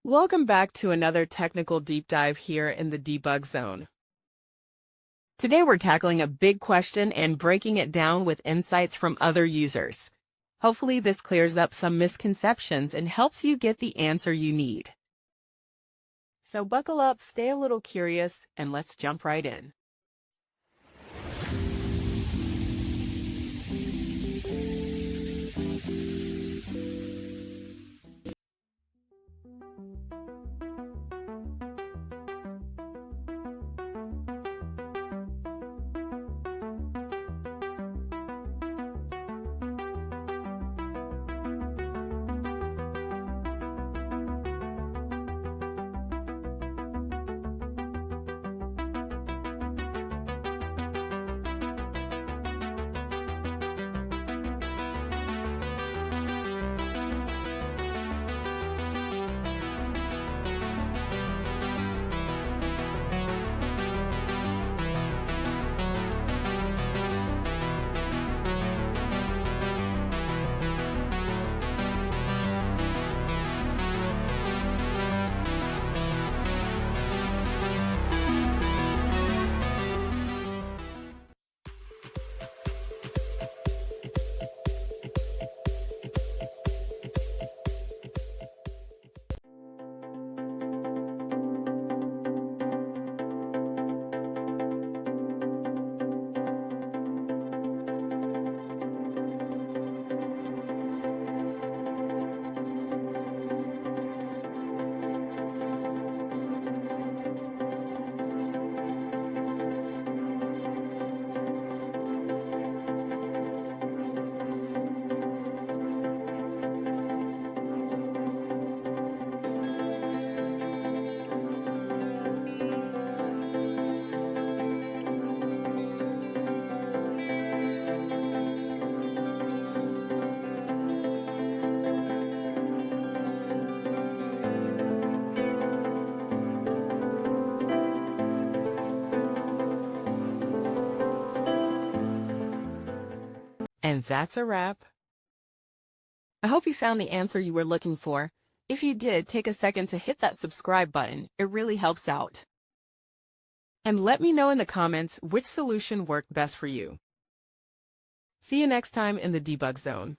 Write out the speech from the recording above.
Welcome back to another technical deep dive here in the debug zone. Today we're tackling a big question and breaking it down with insights from other users. Hopefully this clears up some misconceptions and helps you get the answer you need. So buckle up, stay a little curious, and let's jump right in. And that's a wrap. I hope you found the answer you were looking for. If you did, take a second to hit that subscribe button. It really helps out. And let me know in the comments which solution worked best for you. See you next time in the debug zone.